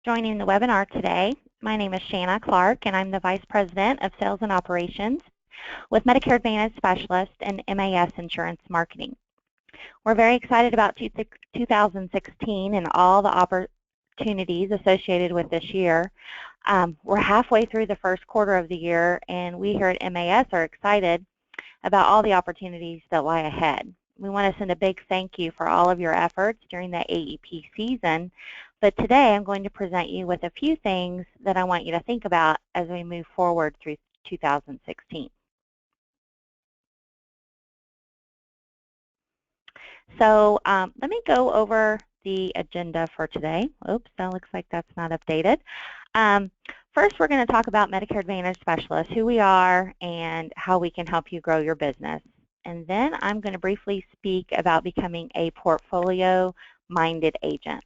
joining the webinar today. My name is Shanna Clark, and I'm the Vice President of Sales and Operations with Medicare Advantage Specialist and MAS Insurance Marketing. We're very excited about 2016 and all the opportunities associated with this year. We're halfway through the first quarter of the year, and we here at MAS are excited about all the opportunities that lie ahead. We want to send a big thank you for all of your efforts during the AEP season, but today I'm going to present you with a few things that I want you to think about as we move forward through 2016. So let me go over the agenda for today. Oops, that looks like that's not updated. First, we're going to talk about Medicare Advantage Specialists, who we are, and how we can help you grow your business. And then I'm going to briefly speak about becoming a portfolio-minded agent.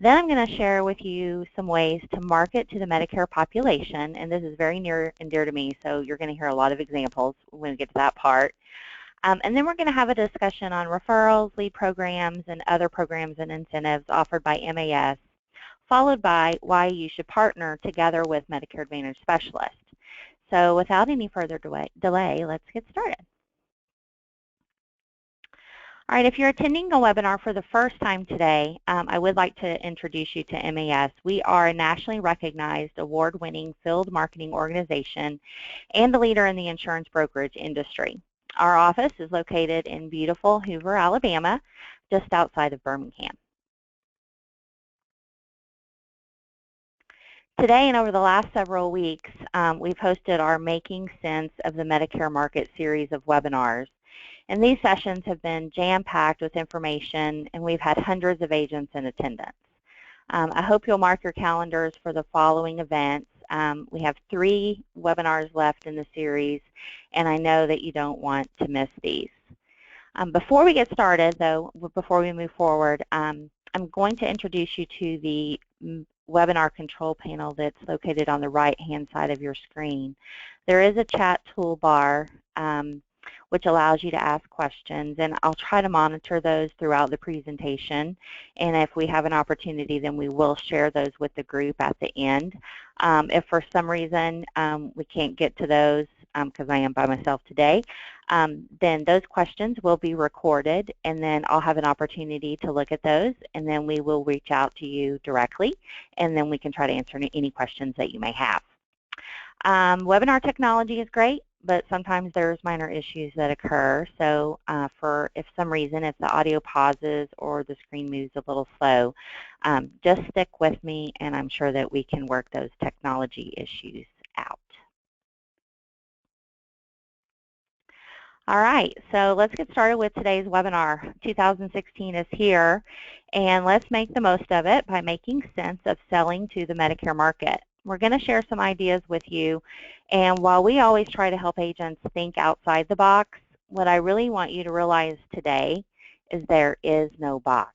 Then I'm going to share with you some ways to market to the Medicare population, and this is very near and dear to me, so you're going to hear a lot of examples when we get to that part. And then we're going to have a discussion on referrals, lead programs, and other programs and incentives offered by MAS, followed by why you should partner together with Medicare Advantage Specialists. So without any further delay, let's get started. All right, if you're attending the webinar for the first time today, I would like to introduce you to MAS. We are a nationally recognized, award-winning field marketing organization and the leader in the insurance brokerage industry. Our office is located in beautiful Hoover, Alabama, just outside of Birmingham. Today and over the last several weeks, we've hosted our Making Sense of the Medicare Market series of webinars. And these sessions have been jam-packed with information, and we've had hundreds of agents in attendance. I hope you'll mark your calendars for the following events. We have 3 webinars left in the series, and I know that you don't want to miss these. Before we get started, though, before we move forward, I'm going to introduce you to the webinar control panel that's located on the right-hand side of your screen. There is a chat toolbar which allows you to ask questions, and I'll try to monitor those throughout the presentation, and if we have an opportunity, then we will share those with the group at the end. If for some reason we can't get to those, because I am by myself today, then those questions will be recorded, and then I'll have an opportunity to look at those, and then we will reach out to you directly, and then we can try to answer any questions that you may have. Webinar technology is great, but sometimes there's minor issues that occur. So if some reason, if the audio pauses or the screen moves a little slow, just stick with me, and I'm sure that we can work those technology issues out. All right, so let's get started with today's webinar. 2016 is here, and let's make the most of it by making sense of selling to the Medicare market. We're going to share some ideas with you, and while we always try to help agents think outside the box, what I really want you to realize today is there is no box.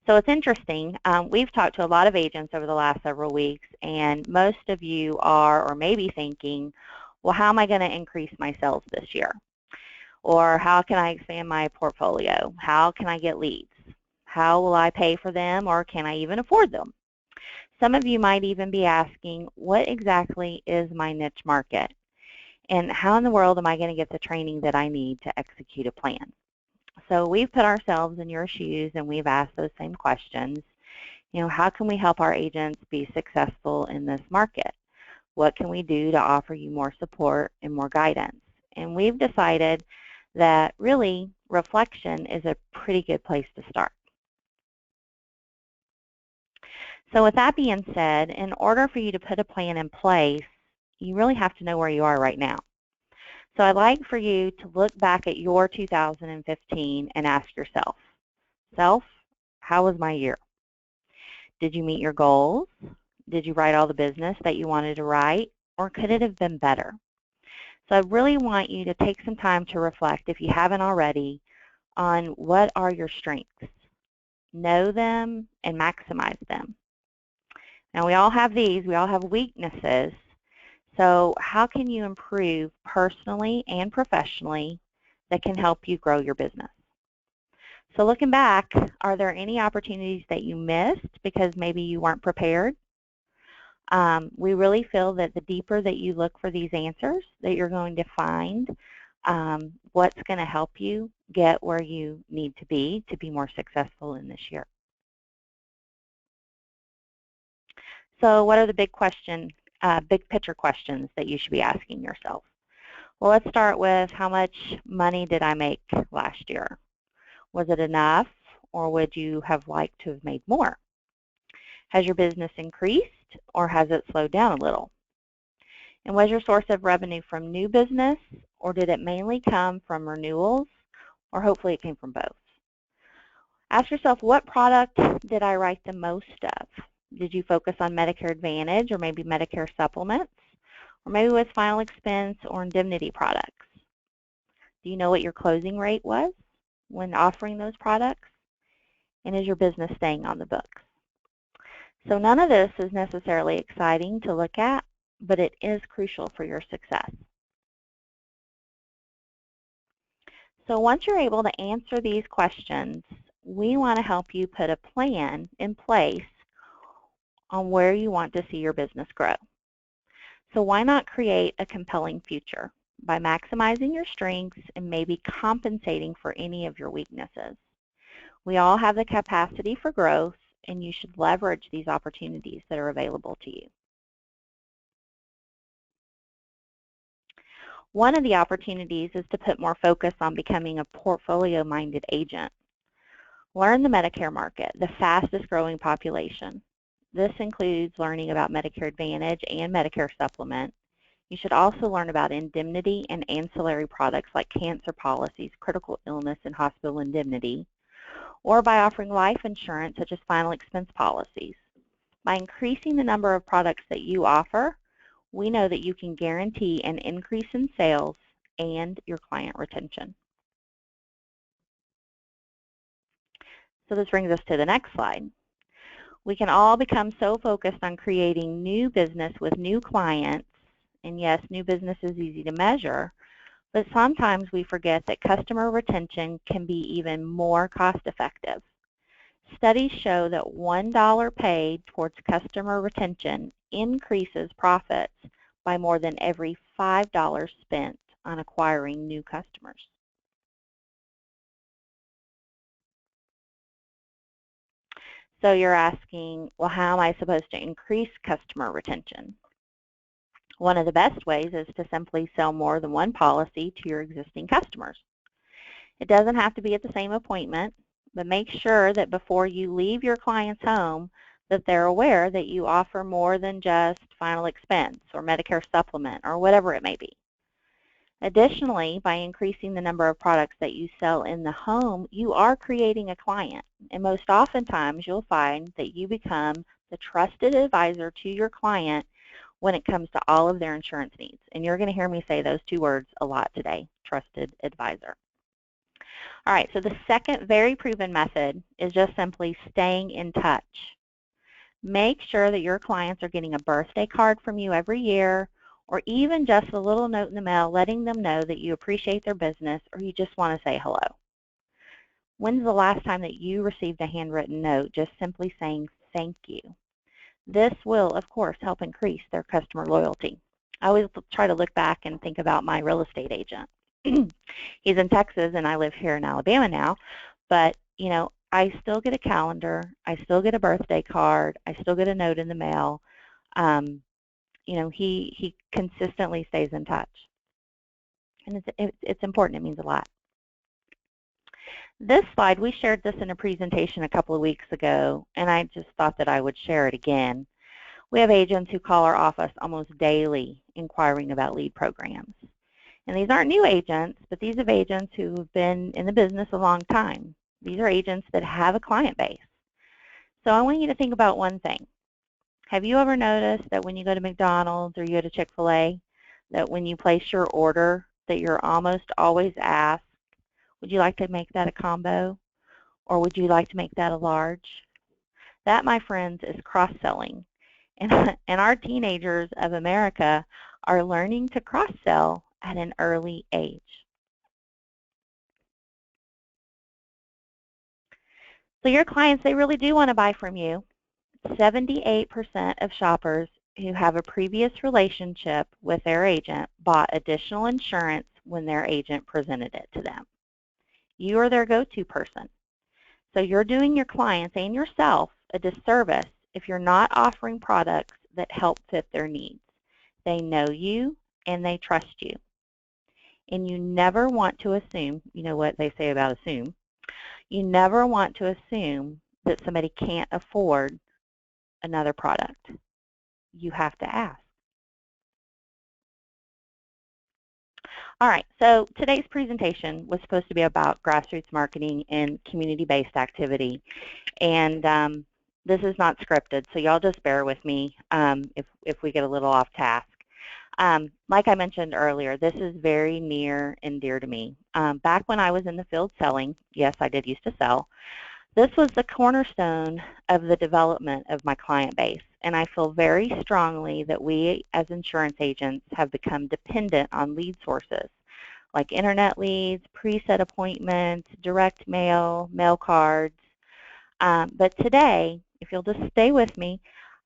So it's interesting, we've talked to a lot of agents over the last several weeks, and most of you are or may be thinking, well, how am I going to increase my sales this year? Or how can I expand my portfolio? How can I get leads? How will I pay for them, or can I even afford them? Some of you might even be asking, what exactly is my niche market? And how in the world am I going to get the training that I need to execute a plan? So we've put ourselves in your shoes, and we've asked those same questions. You know, how can we help our agents be successful in this market? What can we do to offer you more support and more guidance? And we've decided that really reflection is a pretty good place to start. So with that being said, in order for you to put a plan in place, you really have to know where you are right now. So I'd like for you to look back at your 2015 and ask yourself, how was my year? Did you meet your goals? Did you write all the business that you wanted to write? Or could it have been better? So I really want you to take some time to reflect, if you haven't already, on what are your strengths. Know them and maximize them. Now we all have these, we all have weaknesses, so how can you improve personally and professionally that can help you grow your business? So looking back, are there any opportunities that you missed because maybe you weren't prepared? We really feel that the deeper that you look for these answers, that you're going to find what's going to help you get where you need to be more successful in this year. So what are the big picture questions that you should be asking yourself? Well, let's start with, how much money did I make last year? Was it enough, or would you have liked to have made more? Has your business increased, or has it slowed down a little? And was your source of revenue from new business, or did it mainly come from renewals, or hopefully it came from both? Ask yourself, what product did I write the most of? Did you focus on Medicare Advantage, or maybe Medicare supplements, or maybe with final expense or indemnity products? Do you know what your closing rate was when offering those products? And is your business staying on the books? So none of this is necessarily exciting to look at, but it is crucial for your success. So once you're able to answer these questions, we want to help you put a plan in place on where you want to see your business grow. So why not create a compelling future by maximizing your strengths and maybe compensating for any of your weaknesses? We all have the capacity for growth, and you should leverage these opportunities that are available to you. One of the opportunities is to put more focus on becoming a portfolio-minded agent. Learn the Medicare market, the fastest growing population. This includes learning about Medicare Advantage and Medicare Supplement. You should also learn about indemnity and ancillary products like cancer policies, critical illness, and hospital indemnity, or by offering life insurance such as final expense policies. By increasing the number of products that you offer, we know that you can guarantee an increase in sales and your client retention. So this brings us to the next slide. We can all become so focused on creating new business with new clients, and yes, new business is easy to measure, but sometimes we forget that customer retention can be even more cost-effective. Studies show that $1 paid towards customer retention increases profits by more than every $5 spent on acquiring new customers. So you're asking, well, how am I supposed to increase customer retention? One of the best ways is to simply sell more than one policy to your existing customers. It doesn't have to be at the same appointment, but make sure that before you leave your client's home that they're aware that you offer more than just final expense or Medicare supplement or whatever it may be. Additionally, by increasing the number of products that you sell in the home, you are creating a client. And most oftentimes, you'll find that you become the trusted advisor to your client when it comes to all of their insurance needs. And you're going to hear me say those two words a lot today, trusted advisor. All right, so the second very proven method is just simply staying in touch. Make sure that your clients are getting a birthday card from you every year, or even just a little note in the mail letting them know that you appreciate their business or you just want to say hello. When's the last time that you received a handwritten note just simply saying thank you? This will, of course, help increase their customer loyalty. I always try to look back and think about my real estate agent. He's in Texas and I live here in Alabama now, but you know, I still get a calendar, I still get a birthday card, I still get a note in the mail. You know, he consistently stays in touch, and it's important. It means a lot. This slide, we shared this in a presentation a couple of weeks ago, and I just thought that I would share it again. We have agents who call our office almost daily inquiring about lead programs. And these aren't new agents, but these are agents who have been in the business a long time. These are agents that have a client base. So I want you to think about one thing. Have you ever noticed that when you go to McDonald's or you go to Chick-fil-A, that when you place your order, that you're almost always asked, would you like to make that a combo? Or would you like to make that a large? That, my friends, is cross-selling. And our teenagers of America are learning to cross-sell at an early age. So your clients, they really do want to buy from you. 78% of shoppers who have a previous relationship with their agent bought additional insurance when their agent presented it to them. You are their go-to person. So you're doing your clients and yourself a disservice if you're not offering products that help fit their needs. They know you and they trust you. And you never want to assume, you know what they say about assume, you never want to assume that somebody can't afford another product. You have to ask. All right, so today's presentation was supposed to be about grassroots marketing and community-based activity. And this is not scripted, so y'all just bear with me if we get a little off task. Like I mentioned earlier, this is very near and dear to me. Back when I was in the field selling, yes, I did used to sell, this was the cornerstone of the development of my client base. And I feel very strongly that we as insurance agents have become dependent on lead sources like internet leads, preset appointments, direct mail, mail cards. But today, if you'll just stay with me,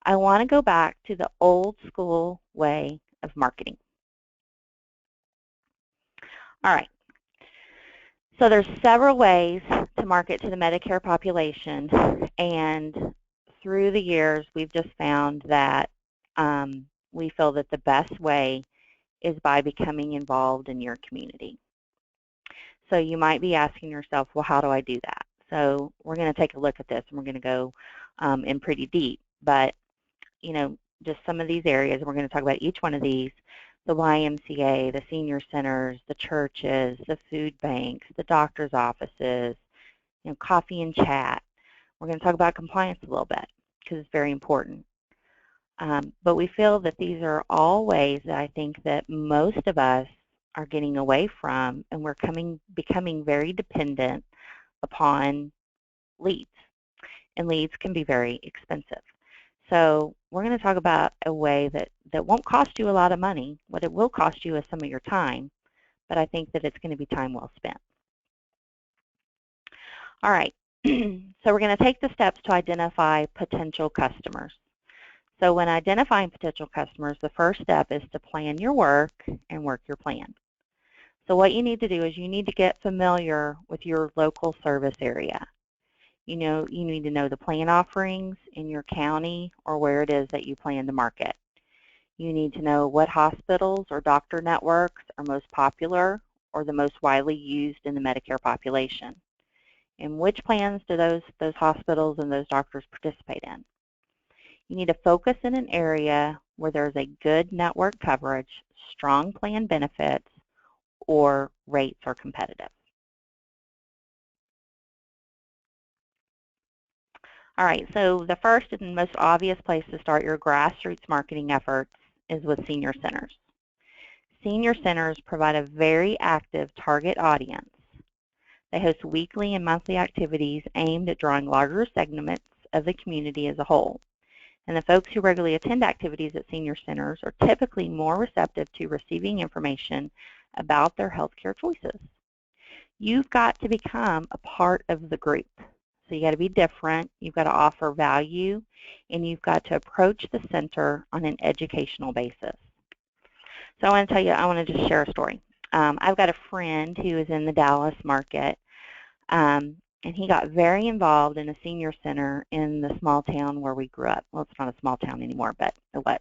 I want to go back to the old school way of marketing. All right. So there's several ways to market to the Medicare population, and through the years, we've just found that we feel that the best way is by becoming involved in your community. So you might be asking yourself, well, how do I do that? So we're going to take a look at this, and we're going to go in pretty deep. But, you know, just some of these areas, we're going to talk about each one of these: the YMCA, the senior centers, the churches, the food banks, the doctor's offices, you know, coffee and chat. We're going to talk about compliance a little bit because it's very important. But we feel that these are all ways that I think that most of us are getting away from, and we're becoming very dependent upon leads. And leads can be very expensive. So we're going to talk about a way that won't cost you a lot of money. What it will cost you is some of your time, but I think that it's going to be time well spent. All right, so we're going to take the steps to identify potential customers. So when identifying potential customers, the first step is to plan your work and work your plan. So what you need to do is you need to get familiar with your local service area. You need to know the plan offerings in your county or where it is that you plan to market. You need to know what hospitals or doctor networks are most popular or the most widely used in the Medicare population. And which plans do those hospitals and those doctors participate in? You need to focus in an area where there's a good network coverage, strong plan benefits, or rates are competitive. All right, so the first and most obvious place to start your grassroots marketing efforts is with senior centers. Senior centers provide a very active target audience. They host weekly and monthly activities aimed at drawing larger segments of the community as a whole. And the folks who regularly attend activities at senior centers are typically more receptive to receiving information about their healthcare choices. You've got to become a part of the group. So you got to be different, you've got to offer value, and you've got to approach the center on an educational basis. So I want to just share a story. I've got a friend who is in the Dallas market, and he got very involved in a senior center in the small town where we grew up. Well, it's not a small town anymore, but it was.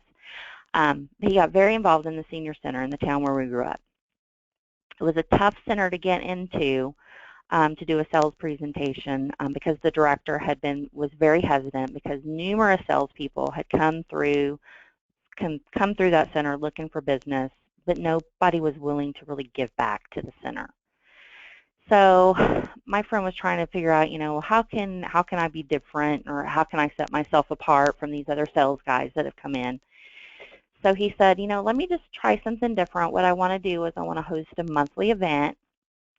He got very involved in the senior center in the town where we grew up. It was a tough center to get into to do a sales presentation because the director was very hesitant because numerous salespeople had come through that center looking for business, but nobody was willing to really give back to the center. So my friend was trying to figure out, how can I be different, or how can I set myself apart from these other sales guys that have come in? So he said, let me just try something different. What I want to do is I want to host a monthly event,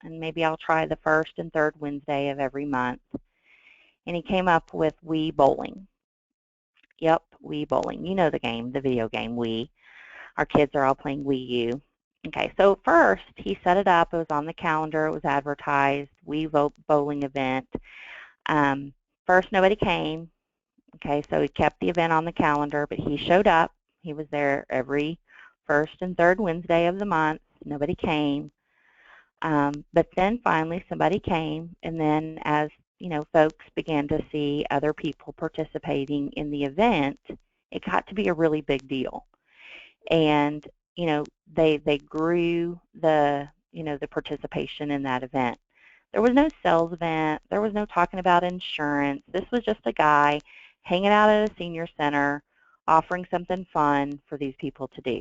and maybe I'll try the first and third Wednesday of every month. And he came up with Wii Bowling. Yep, Wii Bowling. You know the game, the video game Wii. Our kids are all playing Wii U. Okay, so first he set it up. It was on the calendar. It was advertised, Wii Bowling event. first nobody came. Okay, so he kept the event on the calendar, but he showed up. He was there every first and third Wednesday of the month. Nobody came. But then finally somebody came, and then as folks began to see other people participating in the event, it got to be a really big deal. And they grew the participation in that event. There was no sales event. There was no talking about insurance. This was just a guy hanging out at a senior center, offering something fun for these people to do.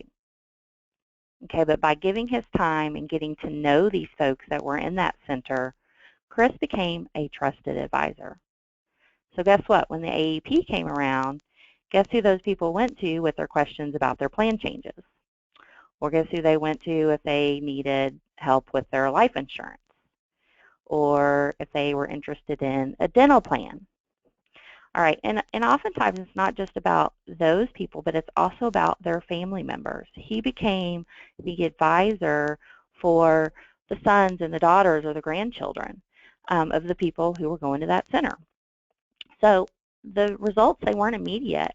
Okay, but by giving his time and getting to know these folks that were in that center, Chris became a trusted advisor. So guess what? When the AEP came around, guess who those people went to with their questions about their plan changes? Or guess who they went to if they needed help with their life insurance? Or if they were interested in a dental plan? All right, and oftentimes it's not just about those people, but it's also about their family members. He became the advisor for the sons and the daughters or the grandchildren of the people who were going to that center. So the results, they weren't immediate,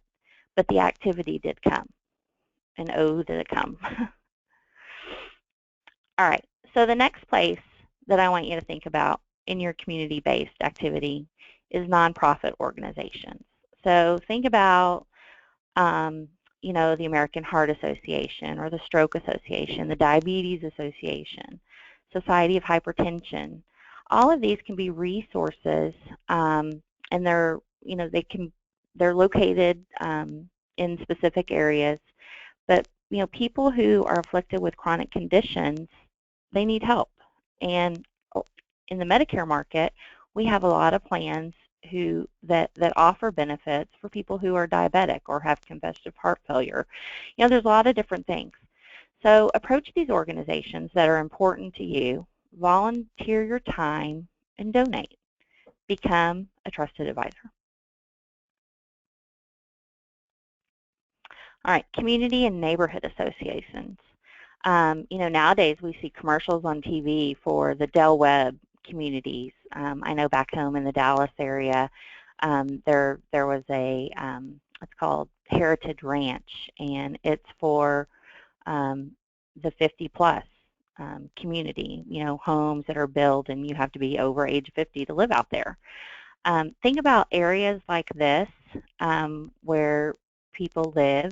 but the activity did come. And oh, did it come. All right, so the next place that I want you to think about in your community-based activity is nonprofit organizations. So think about, the American Heart Association or the Stroke Association, the Diabetes Association, Society of Hypertension. All of these can be resources, and they're located in specific areas. But people who are afflicted with chronic conditions, they need help. And in the Medicare market, we have a lot of plans that offer benefits for people who are diabetic or have congestive heart failure. There's a lot of different things. So approach these organizations that are important to you, volunteer your time, and donate. Become a trusted advisor. All right, community and neighborhood associations. Nowadays we see commercials on TV for the Del Webb communities. I know back home in the Dallas area, there was it's called Heritage Ranch, and it's for the 50-plus community, homes that are built, and you have to be over age 50 to live out there. Think about areas like this where people live.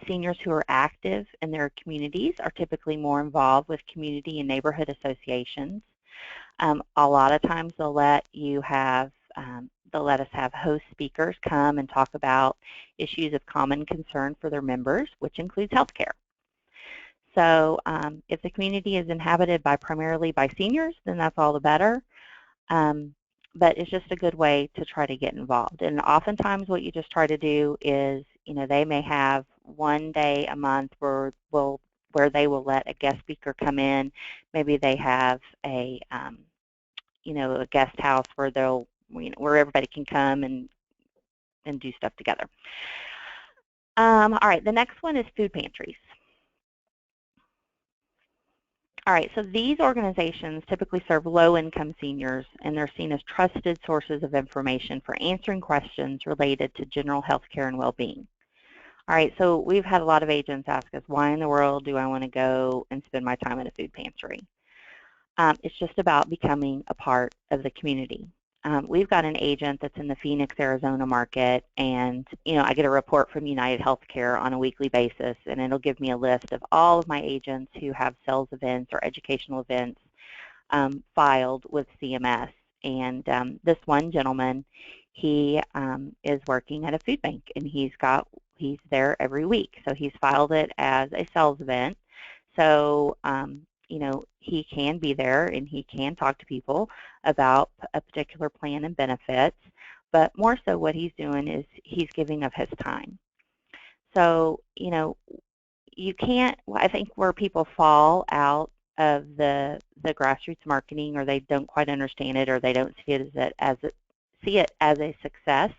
Seniors who are active in their communities are typically more involved with community and neighborhood associations. A lot of times they'll let us have host speakers come and talk about issues of common concern for their members, which includes health care. So if the community is inhabited primarily by seniors, then that's all the better. But it's just a good way to try to get involved. And oftentimes what you just try to do is, they may have one day a month where they will let a guest speaker come in. Maybe they have a guest house where where everybody can come and do stuff together. All right, the next one is food pantries. All right, so these organizations typically serve low-income seniors, and they're seen as trusted sources of information for answering questions related to general health care and well-being. All right, so we've had a lot of agents ask us, why in the world do I want to go and spend my time at a food pantry? It's just about becoming a part of the community. We've got an agent that's in the Phoenix, Arizona market, and I get a report from United Healthcare on a weekly basis, and it'll give me a list of all of my agents who have sales events or educational events filed with CMS. And this one gentleman, he is working at a food bank, and he's there every week. So he's filed it as a sales event. So he can be there and he can talk to people about a particular plan and benefits, but more so what he's doing is he's giving of his time. So, you can't, I think where people fall out of the grassroots marketing, or they don't quite understand it, or they don't see it as a success,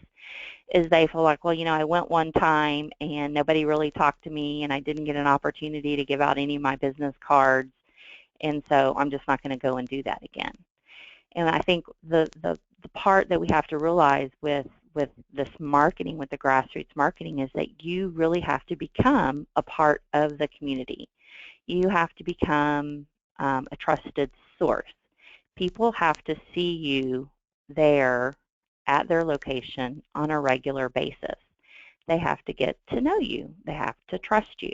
is they feel like, well, I went one time and nobody really talked to me and I didn't get an opportunity to give out any of my business cards, and so I'm just not going to go and do that again. And I think the the part that we have to realize with this marketing, with the grassroots marketing, is that you really have to become a part of the community. You have to become a trusted source. People have to see you there at their location on a regular basis. They have to get to know you. They have to trust you.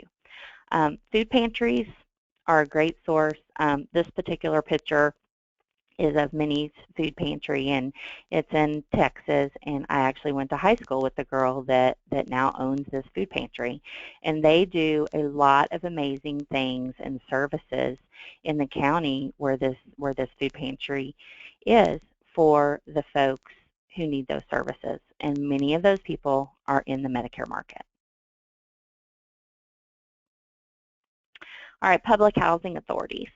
Food pantries are a great source. This particular picture is of Minnie's Food Pantry, and it's in Texas, and I actually went to high school with the girl that now owns this food pantry, and they do a lot of amazing things and services in the county where this food pantry is for the folks who need those services, and many of those people are in the Medicare market. All right, public housing authorities.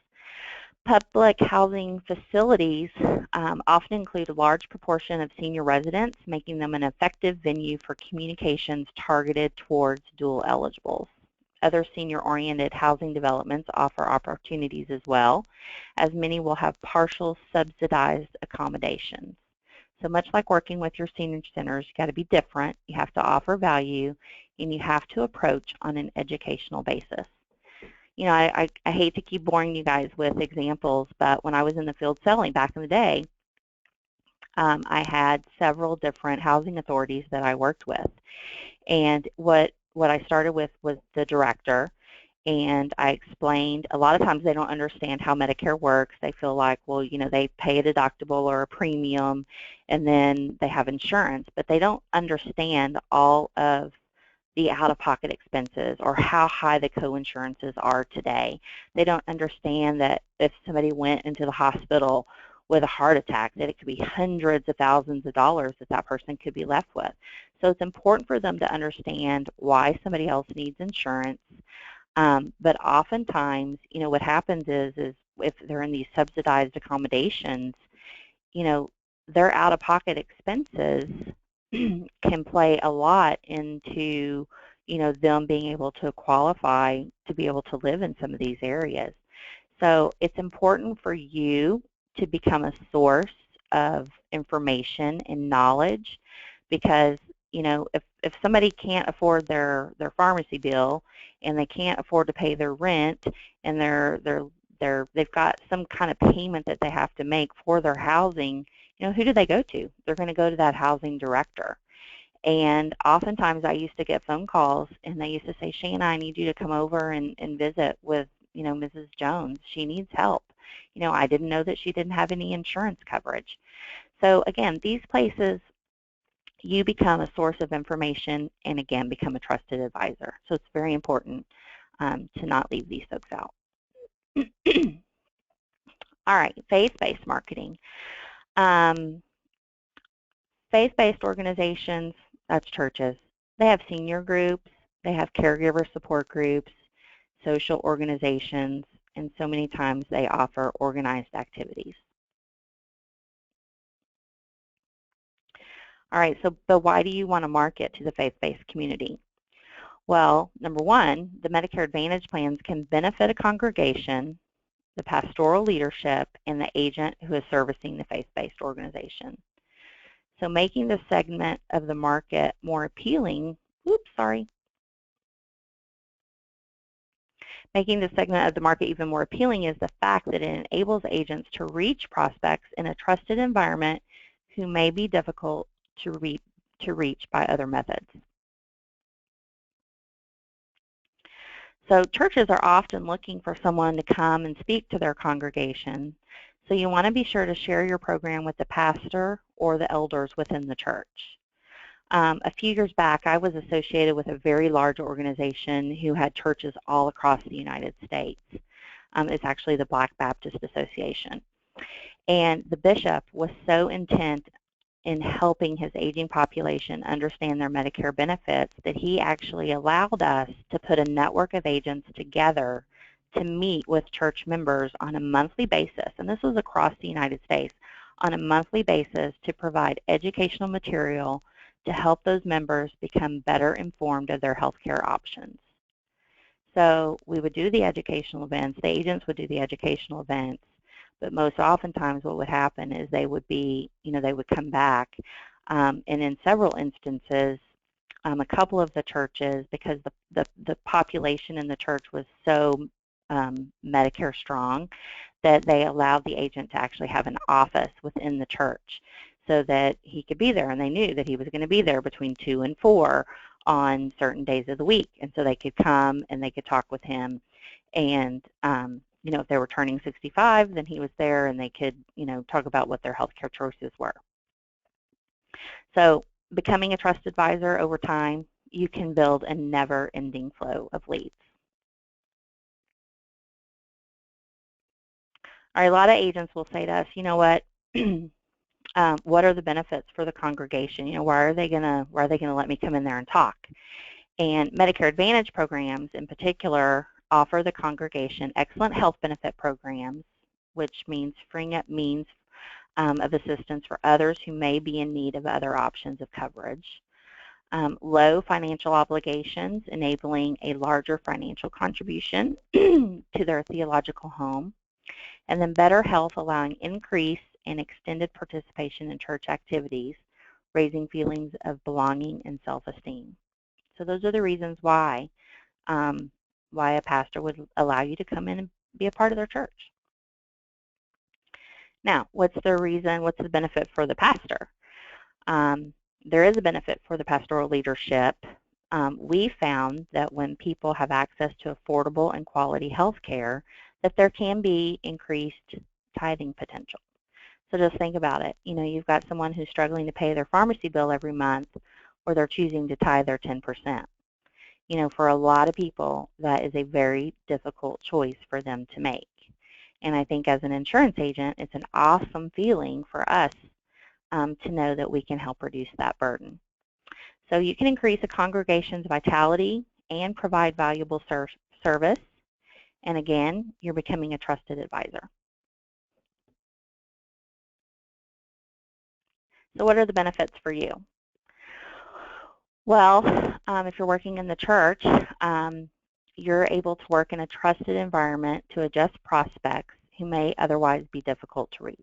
Public housing facilities often include a large proportion of senior residents, making them an effective venue for communications targeted towards dual eligibles. Other senior-oriented housing developments offer opportunities as well, as many will have partial subsidized accommodations. So much like working with your senior centers, you've got to be different, you have to offer value, and you have to approach on an educational basis. You know, I hate to keep boring you guys with examples, but when I was in the field selling back in the day, I had several different housing authorities that I worked with. And what I started with was the director, and I explained, a lot of times they don't understand how Medicare works. They feel like, well, you know, they pay a deductible or a premium, and then they have insurance, but they don't understand all of the out-of-pocket expenses or how high the co-insurances are today. They don't understand that if somebody went into the hospital with a heart attack, that it could be hundreds of thousands of dollars that that person could be left with. So it's important for them to understand why somebody else needs insurance. But oftentimes, you know, what happens is if they're in these subsidized accommodations, you know, their out-of-pocket expenses can play a lot into, you know, them being able to qualify to be able to live in some of these areas. So it's important for you to become a source of information and knowledge, because, you know, if somebody can't afford their pharmacy bill and they can't afford to pay their rent, and they've got some kind of payment that they have to make for their housing, you know, who do they go to? They're going to go to that housing director. And oftentimes I used to get phone calls, and they used to say, Shanna, I need you to come over and visit with, you know, Mrs. Jones. She needs help. You know, I didn't know that she didn't have any insurance coverage. So again, these places, you become a source of information and, again, become a trusted advisor. So it's very important to not leave these folks out. All right, faith-based marketing. Faith-based organizations, that's churches. They have senior groups, they have caregiver support groups, social organizations, and so many times they offer organized activities. All right, so but why do you want to market to the faith-based community? Well, number one, the Medicare Advantage plans can benefit a congregation, the pastoral leadership, and the agent who is servicing the faith-based organization. So making this segment of the market more appealing, making this segment of the market even more appealing is the fact that it enables agents to reach prospects in a trusted environment who may be difficult to reach by other methods. So churches are often looking for someone to come and speak to their congregation. So you want to be sure to share your program with the pastor or the elders within the church. A few years back, I was associated with a very large organization who had churches all across the United States. It's actually the Black Baptist Association. And the bishop was so intent in helping his aging population understand their Medicare benefits that he actually allowed us to put a network of agents together to meet with church members on a monthly basis, and this was across the United States, on a monthly basis to provide educational material to help those members become better informed of their health care options. So we would do the educational events, the agents would do the educational events, But most oftentimes what would happen is they would be, they would come back, and in several instances, a couple of the churches, because the population in the church was so Medicare strong, that they allowed the agent to actually have an office within the church so that he could be there, and they knew that he was going to be there between 2 and 4 on certain days of the week, and so they could come and they could talk with him, and if they were turning 65, then he was there, and they could talk about what their healthcare choices were. So becoming a trusted advisor over time, you can build a never-ending flow of leads. All right, a lot of agents will say to us, you know what, what are the benefits for the congregation? Why are they gonna let me come in there and talk? And Medicare Advantage programs in particular offer the congregation excellent health benefit programs, which means freeing up means of assistance for others who may be in need of other options of coverage. Low financial obligations, enabling a larger financial contribution to their theological home. And then better health, allowing increased and extended participation in church activities, raising feelings of belonging and self-esteem. So those are the reasons why a pastor would allow you to come in and be a part of their church. Now, what's the benefit for the pastor? There is a benefit for the pastoral leadership. We found that when people have access to affordable and quality health care, that there can be increased tithing potential. So just think about it. You've got someone who's struggling to pay their pharmacy bill every month, or they're choosing to tithe their 10%. For a lot of people, that is a very difficult choice for them to make. And I think as an insurance agent, it's an awesome feeling for us to know that we can help reduce that burden. So you can increase a congregation's vitality and provide valuable service. And again, you're becoming a trusted advisor. So what are the benefits for you? Well, if you're working in the church, you're able to work in a trusted environment to adjust prospects who may otherwise be difficult to reach.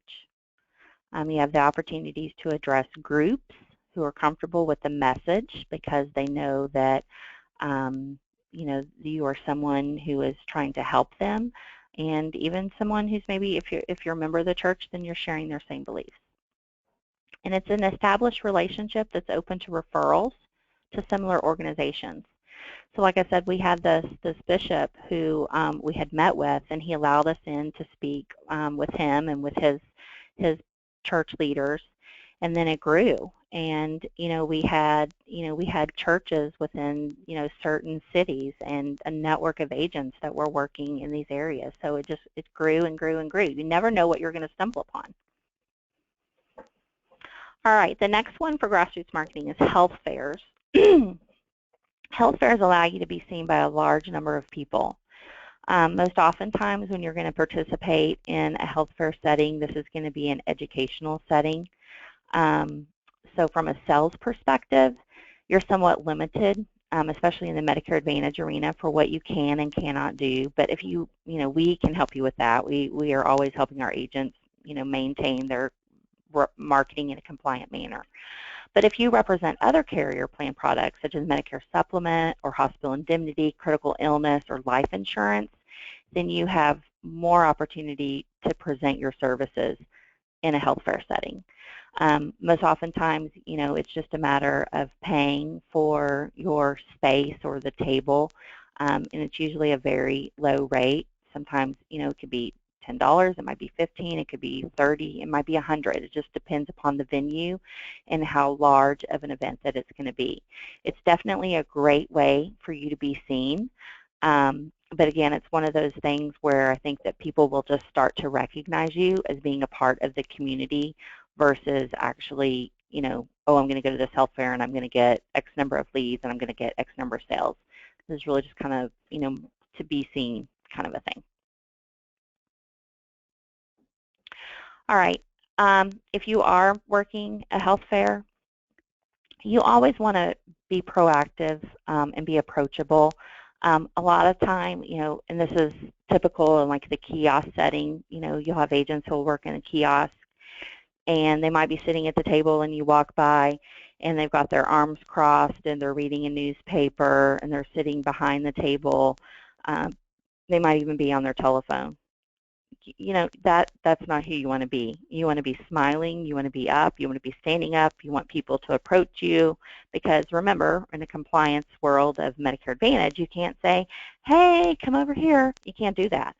You have the opportunities to address groups who are comfortable with the message because they know that you are someone who is trying to help them, and even someone who's maybe, if you're a member of the church, then you're sharing their same beliefs. And it's an established relationship that's open to referrals to similar organizations. So like I said, we had this bishop who we had met with, and he allowed us in to speak with him and with his church leaders, and then it grew. And we had churches within certain cities and a network of agents that were working in these areas. So it grew and grew and grew. You never know what you're going to stumble upon. All right, the next one for grassroots marketing is health fairs. Health fairs allow you to be seen by a large number of people. Most oftentimes when you're going to participate in a health fair setting, this is going to be an educational setting. So from a sales perspective, you're somewhat limited, especially in the Medicare Advantage arena, for what you can and cannot do. But if we can help you with that. We are always helping our agents, maintain their marketing in a compliant manner. But if you represent other carrier plan products such as Medicare Supplement or hospital indemnity, critical illness, or life insurance, then you have more opportunity to present your services in a health fair setting. Most oftentimes, it's just a matter of paying for your space or the table, and it's usually a very low rate. Sometimes, it could be $10, it might be $15, it could be $30, it might be $100. It just depends upon the venue and how large of an event that it's going to be. It's definitely a great way for you to be seen. But again, it's one of those things where I think that people will just start to recognize you as being a part of the community versus actually, oh, I'm going to go to this health fair and I'm going to get X number of leads and I'm going to get X number of sales. This is really just kind of, to be seen kind of a thing. All right, if you are working a health fair, you always want to be proactive and be approachable. A lot of time, and this is typical in like the kiosk setting, you'll have agents who will work in a kiosk, and they might be sitting at the table and you walk by and they've got their arms crossed and they're reading a newspaper and they're sitting behind the table. They might even be on their telephone. That's not who you want to be. You want to be smiling, you want to be up, you want to be standing up, you want people to approach you, because remember, in the compliance world of Medicare Advantage, you can't say, hey, come over here. You can't do that.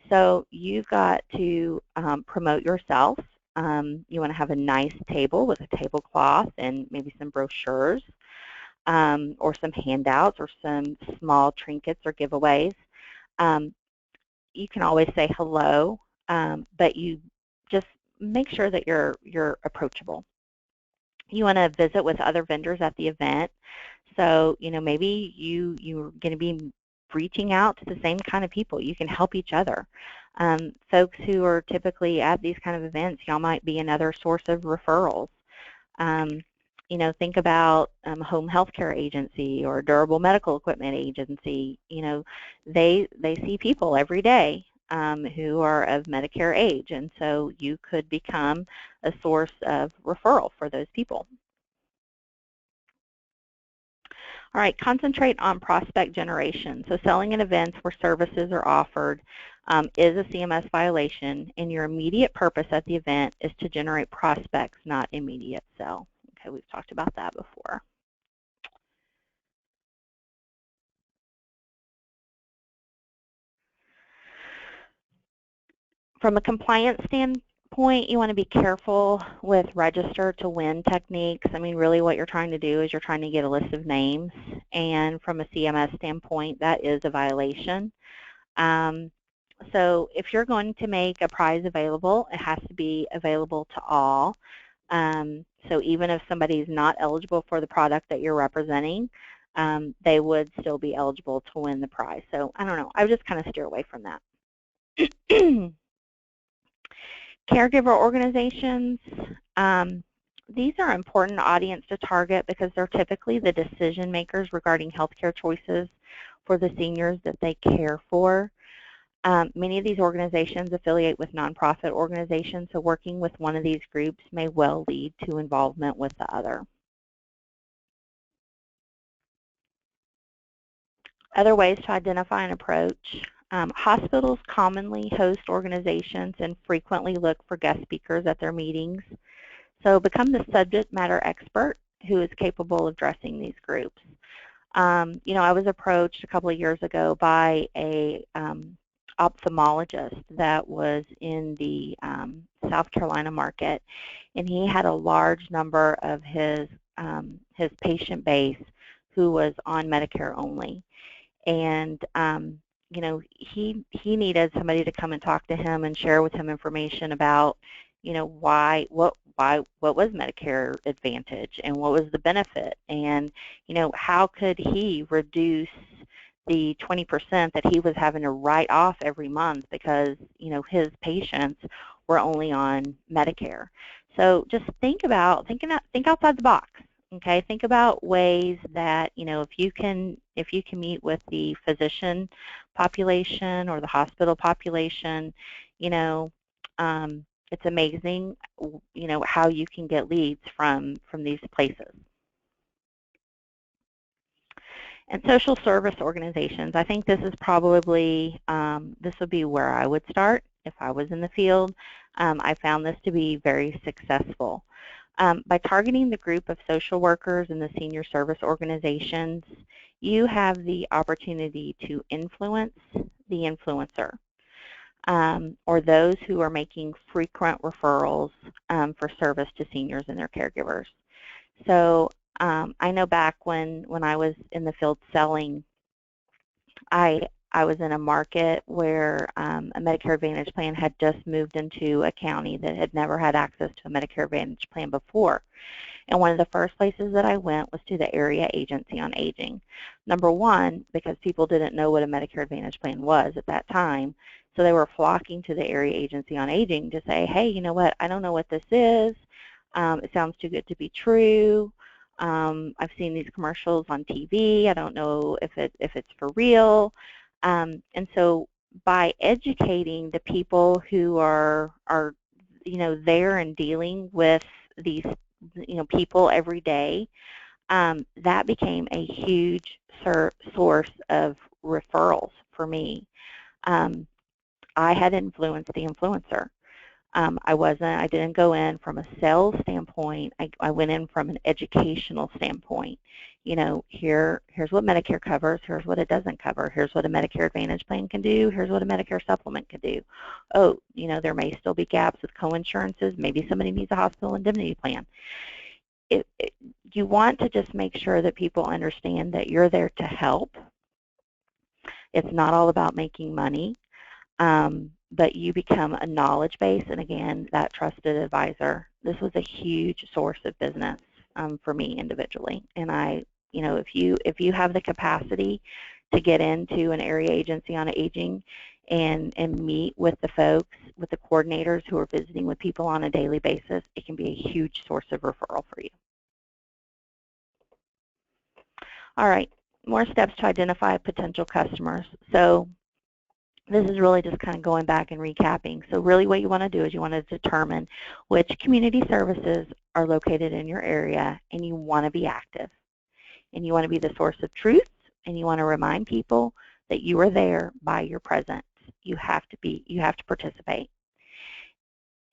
So you've got to promote yourself. You want to have a nice table with a tablecloth and maybe some brochures, or some handouts or some small trinkets or giveaways. You can always say hello, but you just make sure that you're approachable. You want to visit with other vendors at the event. So, maybe you're going to be reaching out to the same kind of people. You can help each other. Folks who are typically at these kind of events, y'all might be another source of referrals. Think about home health care agency or durable medical equipment agency. They see people every day who are of Medicare age, and so you could become a source of referral for those people. All right, concentrate on prospect generation. So selling at events where services are offered is a CMS violation, and your immediate purpose at the event is to generate prospects, not immediate sell. Okay, we've talked about that before. From a compliance standpoint, you want to be careful with register to win techniques. I mean, really what you're trying to do is you're trying to get a list of names, and from a CMS standpoint, that is a violation. So if you're going to make a prize available, it has to be available to all. So even if somebody's not eligible for the product that you're representing, they would still be eligible to win the prize. So I don't know. I would just kind of steer away from that. Caregiver organizations, these are important audience to target because they're typically the decision makers regarding healthcare choices for the seniors that they care for. Many of these organizations affiliate with nonprofit organizations, so working with one of these groups may well lead to involvement with the other. Other ways to identify and approach. Hospitals commonly host organizations and frequently look for guest speakers at their meetings. So become the subject matter expert who is capable of addressing these groups. I was approached a couple of years ago by a ophthalmologist that was in the South Carolina market, and he had a large number of his patient base who was on Medicare only. And he needed somebody to come and talk to him and share with him information about what was Medicare Advantage and what was the benefit, and how could he reduce the 20% that he was having to write off every month because his patients were only on Medicare. So just think outside the box. Okay, think about ways that if you can meet with the physician population or the hospital population, it's amazing how you can get leads from these places. And social service organizations, I think this is probably, this would be where I would start if I was in the field. I found this to be very successful. By targeting the group of social workers and the senior service organizations, you have the opportunity to influence the influencer, or those who are making frequent referrals for service to seniors and their caregivers. So I know back when I was in the field selling, I was in a market where a Medicare Advantage plan had just moved into a county that had never had access to a Medicare Advantage plan before. And one of the first places that I went was to the Area Agency on Aging. Number one, because people didn't know what a Medicare Advantage plan was at that time, so they were flocking to the Area Agency on Aging to say, hey, you know what, I don't know what this is. It sounds too good to be true. I've seen these commercials on TV. I don't know if it's for real. And so by educating the people who are there and dealing with these people every day, that became a huge source of referrals for me. I had influenced the influencer. I didn't go in from a sales standpoint. I went in from an educational standpoint. Here's what Medicare covers. Here's what it doesn't cover. Here's what a Medicare Advantage plan can do. Here's what a Medicare supplement can do. Oh, there may still be gaps with co-insurances. Maybe somebody needs a hospital indemnity plan. You want to just make sure that people understand that you're there to help. It's not all about making money. But you become a knowledge base, and again, that trusted advisor. This was a huge source of business for me individually. And if you have the capacity to get into an area agency on aging and meet with the folks, with the coordinators who are visiting with people on a daily basis, it can be a huge source of referral for you. All right, more steps to identify potential customers. So this is really just kind of going back and recapping. So really what you want to do is you want to determine which community services are located in your area, and you want to be active. And you want to be the source of truth, and you want to remind people that you are there by your presence. You have to participate.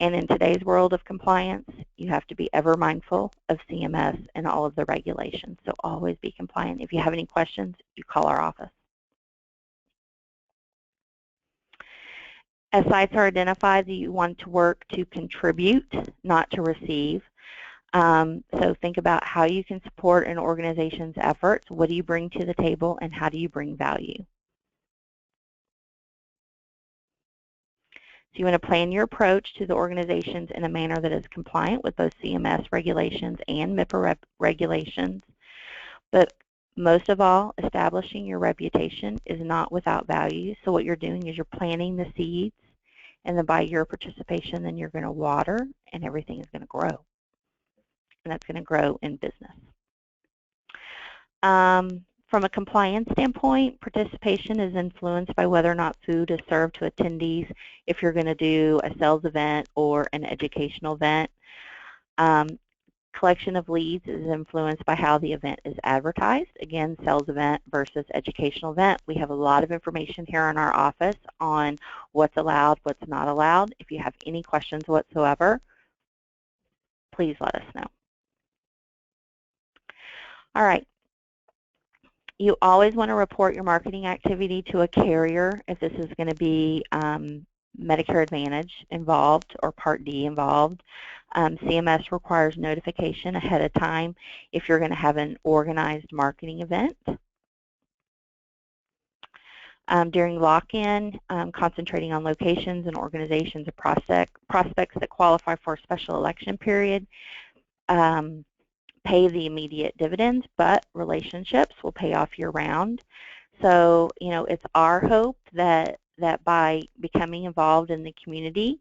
And in today's world of compliance, you have to be ever mindful of CMS and all of the regulations. So always be compliant. If you have any questions, you call our office. As sites are identified, you want to work to contribute, not to receive. So think about how you can support an organization's efforts. What do you bring to the table, and how do you bring value? So you want to plan your approach to the organizations in a manner that is compliant with both CMS regulations and MIPA regulations. But most of all, establishing your reputation is not without value. So what you're doing is you're planting the seeds, and then by your participation, then you're going to water, and everything is going to grow. And that's going to grow in business. From a compliance standpoint, participation is influenced by whether or not food is served to attendees if you're going to do a sales event or an educational event. Collection of leads is influenced by how the event is advertised. Again, sales event versus educational event. We have a lot of information here in our office on what's allowed, what's not allowed. If you have any questions whatsoever, please let us know. All right. You always want to report your marketing activity to a carrier if this is going to be Medicare Advantage involved or Part D involved. CMS requires notification ahead of time if you're going to have an organized marketing event. During lock-in, concentrating on locations and organizations of prospects that qualify for a special election period. Pay the immediate dividends, but relationships will pay off year-round. So, it's our hope that by becoming involved in the community,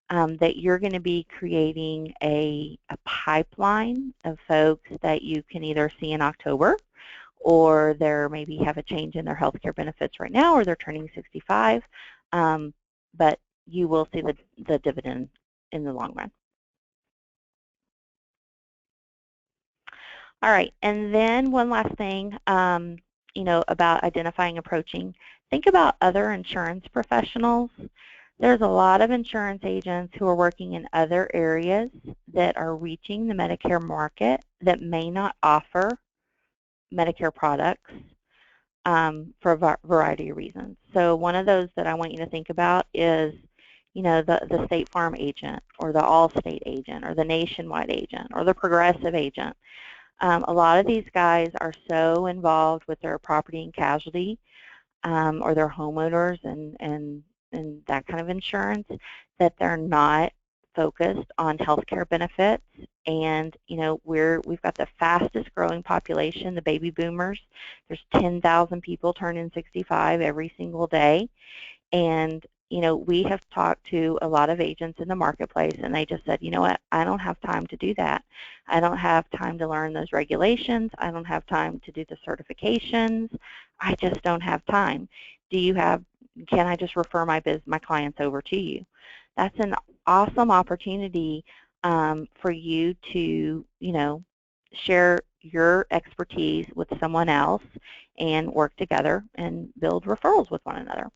that you're going to be creating a pipeline of folks that you can either see in October, or they're maybe have a change in their health care benefits right now, or they're turning 65, but you will see the dividend in the long run. All right, and then one last thing, about identifying, approaching. Think about other insurance professionals. There's a lot of insurance agents who are working in other areas that are reaching the Medicare market that may not offer Medicare products for a variety of reasons. So one of those that I want you to think about is, the State Farm agent, or the Allstate agent, or the Nationwide agent, or the Progressive agent. A lot of these guys are so involved with their property and casualty or their homeowners and that kind of insurance that they're not focused on healthcare benefits. And we've got the fastest growing population, the baby boomers. There's 10,000 people turning 65 every single day, and we have talked to a lot of agents in the marketplace, and they just said, you know what, I don't have time to do that. I don't have time to learn those regulations. I don't have time to do the certifications. I just don't have time. Can I just refer my clients over to you? That's an awesome opportunity for you to, share your expertise with someone else and work together and build referrals with one another.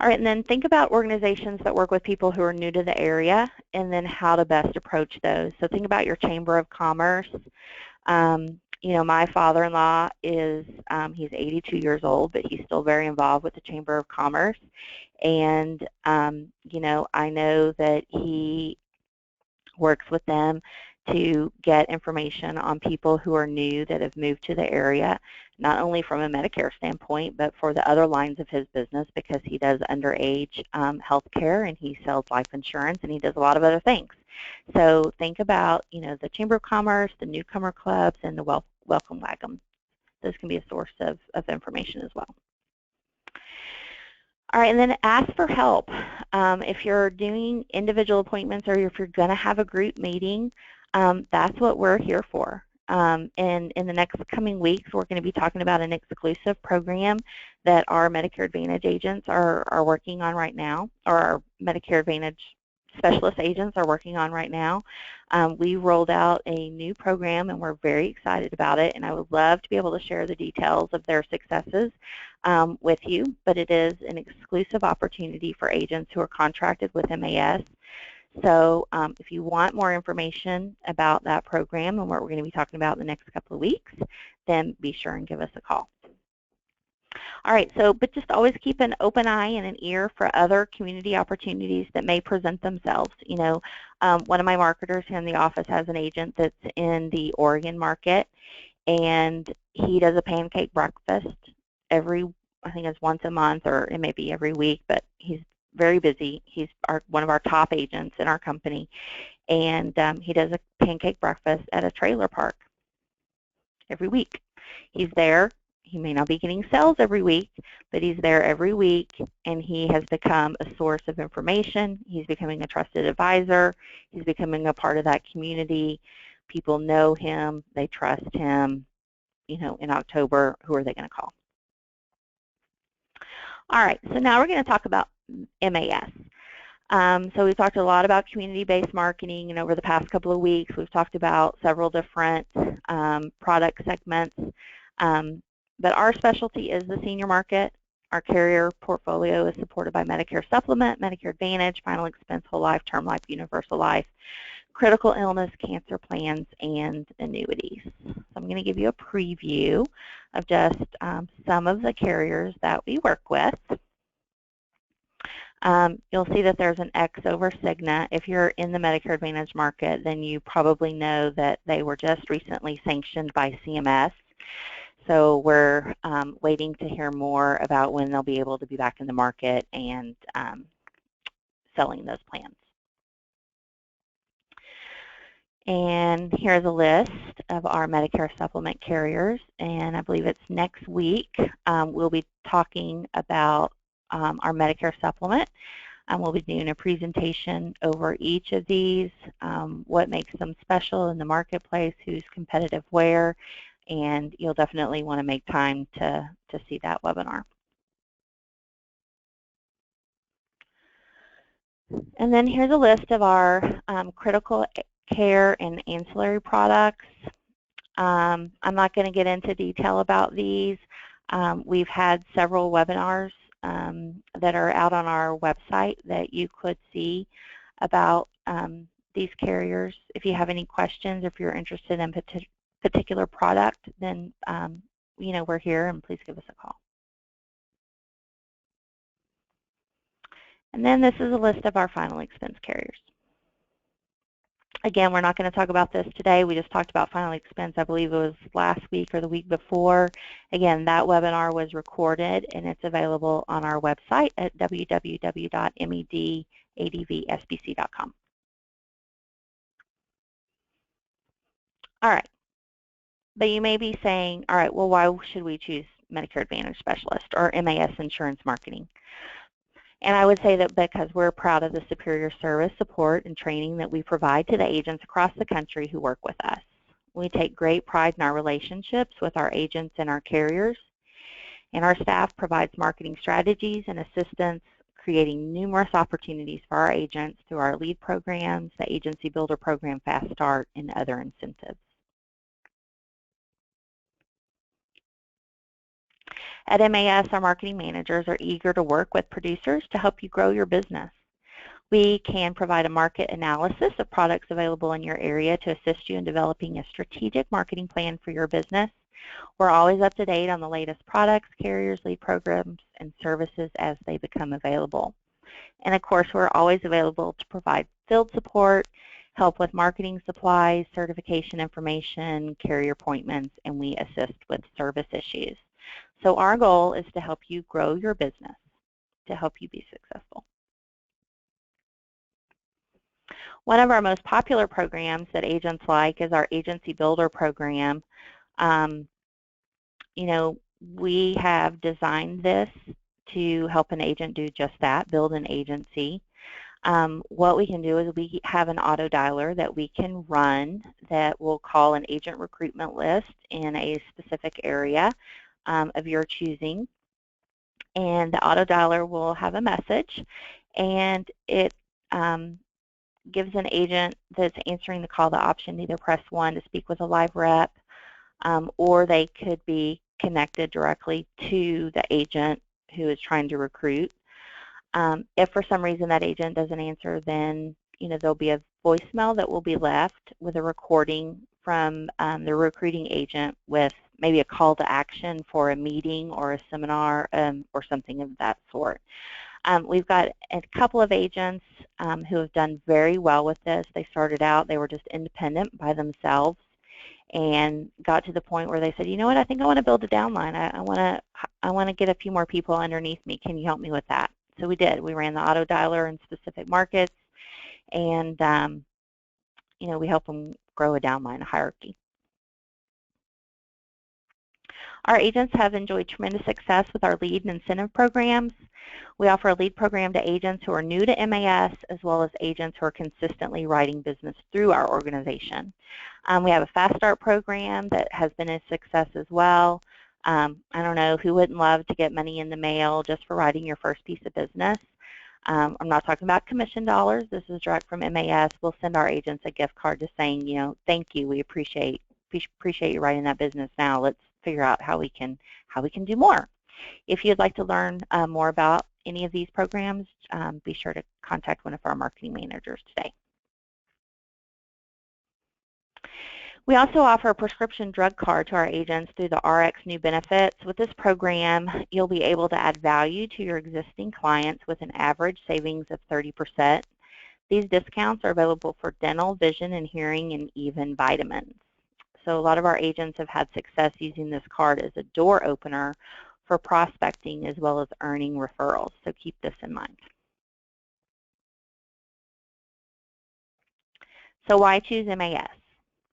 All right, and then think about organizations that work with people who are new to the area and then how to best approach those. So think about your Chamber of Commerce. My father-in-law he's 82 years old, but he's still very involved with the Chamber of Commerce. And, I know that he works with them to get information on people who are new that have moved to the area, not only from a Medicare standpoint, but for the other lines of his business, because he does underage health care and he sells life insurance and he does a lot of other things. So think about, the Chamber of Commerce, the newcomer clubs, and the welcome wagons. Those can be a source of information as well. All right, and then ask for help. If you're doing individual appointments or if you're going to have a group meeting, that's what we're here for. And in the next coming weeks, we're going to be talking about an exclusive program that our Medicare Advantage agents are working on right now, or our Medicare Advantage specialist agents are working on right now. We rolled out a new program, and we're very excited about it, and I would love to be able to share the details of their successes with you, but it is an exclusive opportunity for agents who are contracted with MAS. So if you want more information about that program and what we're going to be talking about in the next couple of weeks, then be sure and give us a call. All right, but just always keep an open eye and an ear for other community opportunities that may present themselves. One of my marketers here in the office has an agent that's in the Oregon market, and he does a pancake breakfast I think it's once a month, or it may be every week, but he's very busy. He's one of our top agents in our company, and he does a pancake breakfast at a trailer park every week. He's there. He may not be getting sales every week, but he's there every week, and he has become a source of information. He's becoming a trusted advisor. He's becoming a part of that community. People know him. They trust him. In October, who are they going to call? All right, so now we're going to talk about MAS. So we've talked a lot about community-based marketing, and over the past couple of weeks, we've talked about several different product segments. But our specialty is the senior market. Our carrier portfolio is supported by Medicare Supplement, Medicare Advantage, Final Expense, Whole Life, Term Life, Universal Life, critical illness, cancer plans, and annuities. So I'm going to give you a preview of just some of the carriers that we work with. You'll see that there's an X over Cigna. If you're in the Medicare Advantage market, then you probably know that they were just recently sanctioned by CMS. So we're waiting to hear more about when they'll be able to be back in the market and selling those plans. And here's a list of our Medicare supplement carriers, and I believe it's next week. We'll be talking about our Medicare supplement, and we'll be doing a presentation over each of these, what makes them special in the marketplace, who's competitive where, and you'll definitely want to make time to see that webinar. And then here's a list of our critical care and ancillary products. I'm not going to get into detail about these. We've had several webinars that are out on our website that you could see about these carriers. If you have any questions, if you're interested in particular product, then we're here, and please give us a call. And then this is a list of our final expense carriers. Again, we're not going to talk about this today. We just talked about final expense. I believe it was last week or the week before. Again, that webinar was recorded, and it's available on our website at www.medadvsbc.com. All right. But you may be saying, all right, well, why should we choose Medicare Advantage specialist or MAS insurance marketing. And I would say that because we're proud of the superior service, support, and training that we provide to the agents across the country who work with us. We take great pride in our relationships with our agents and our carriers, and our staff provides marketing strategies and assistance, creating numerous opportunities for our agents through our lead programs, the Agency Builder Program Fast Start, and other incentives. At MAS, our marketing managers are eager to work with producers to help you grow your business. We can provide a market analysis of products available in your area to assist you in developing a strategic marketing plan for your business. We're always up to date on the latest products, carriers, lead programs, and services as they become available. And of course, we're always available to provide field support, help with marketing supplies, certification information, carrier appointments, and we assist with service issues. So our goal is to help you grow your business, to help you be successful. One of our most popular programs that agents like is our Agency Builder Program. You know, we have designed this to help an agent do just that, build an agency. What we can do is we have an auto dialer that we can run that will call an agent recruitment list in a specific area of your choosing, and the auto dialer will have a message, and it gives an agent that's answering the call the option to either press 1 to speak with a live rep, or they could be connected directly to the agent who is trying to recruit. If for some reason that agent doesn't answer, then there'll be a voicemail that will be left with a recording from the recruiting agent with maybe a call to action for a meeting or a seminar or something of that sort. We've got a couple of agents who have done very well with this. They started out, they were just independent by themselves and got to the point where they said, you know what, I think I want to build a downline. I want to get a few more people underneath me. Can you help me with that? So we did. We ran the auto dialer in specific markets, and we help them grow a downline, a hierarchy. Our agents have enjoyed tremendous success with our lead and incentive programs. We offer a lead program to agents who are new to MAS, as well as agents who are consistently writing business through our organization. We have a Fast Start program that has been a success as well. I don't know, who wouldn't love to get money in the mail just for writing your first piece of business? I'm not talking about commission dollars. This is direct from MAS. We'll send our agents a gift card just saying, thank you, we appreciate you writing that business. Now let's figure out how we can do more. If you'd like to learn more about any of these programs, be sure to contact one of our marketing managers today. We also offer a prescription drug card to our agents through the RX New Benefits. With this program, you'll be able to add value to your existing clients with an average savings of 30%. These discounts are available for dental, vision, and hearing, and even vitamins. So a lot of our agents have had success using this card as a door opener for prospecting as well as earning referrals. So keep this in mind. So why choose MAS?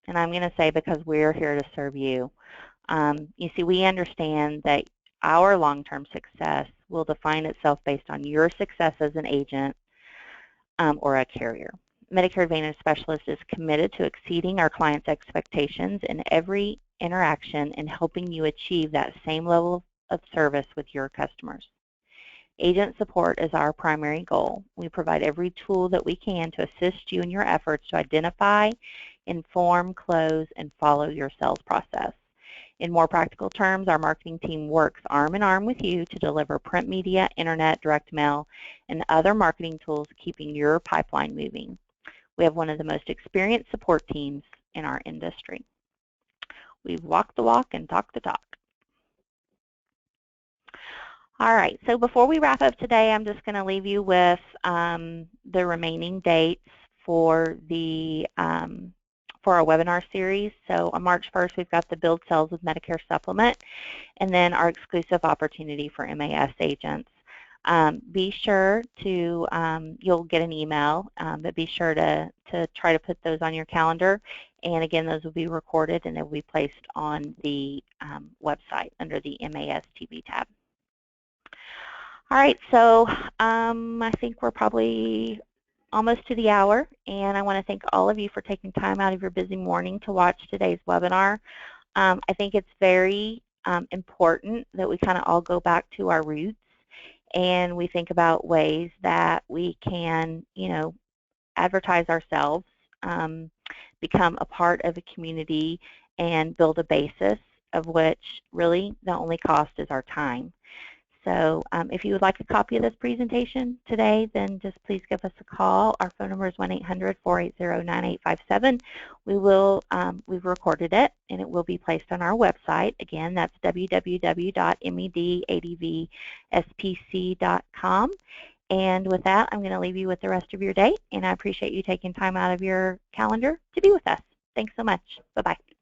And I'm going to say because we're here to serve you. You see, we understand that our long-term success will define itself based on your success as an agent or a carrier. Medicare Advantage Specialist is committed to exceeding our clients' expectations in every interaction and helping you achieve that same level of service with your customers. Agent support is our primary goal. We provide every tool that we can to assist you in your efforts to identify, inform, close, and follow your sales process. In more practical terms, our marketing team works arm in arm with you to deliver print media, internet, direct mail, and other marketing tools, keeping your pipeline moving. We have one of the most experienced support teams in our industry. We've walked the walk and talked the talk. All right, so before we wrap up today, I'm just going to leave you with the remaining dates for the for our webinar series. So on March 1st, we've got the Build Sales with Medicare Supplement, and then our exclusive opportunity for MAS agents. Be sure to, you'll get an email, but be sure to try to put those on your calendar. And again, those will be recorded and they will be placed on the website under the MAS TV tab. All right, so I think we're probably almost to the hour, and I want to thank all of you for taking time out of your busy morning to watch today's webinar. I think it's very important that we kind of all go back to our roots and we think about ways that we can, advertise ourselves, become a part of a community, and build a basis of which really the only cost is our time. So if you would like a copy of this presentation today, then just please give us a call. Our phone number is 1-800-480-9857. We've recorded it, and it will be placed on our website. Again, that's www.medadvspc.com. And with that, I'm going to leave you with the rest of your day, and I appreciate you taking time out of your calendar to be with us. Thanks so much. Bye-bye.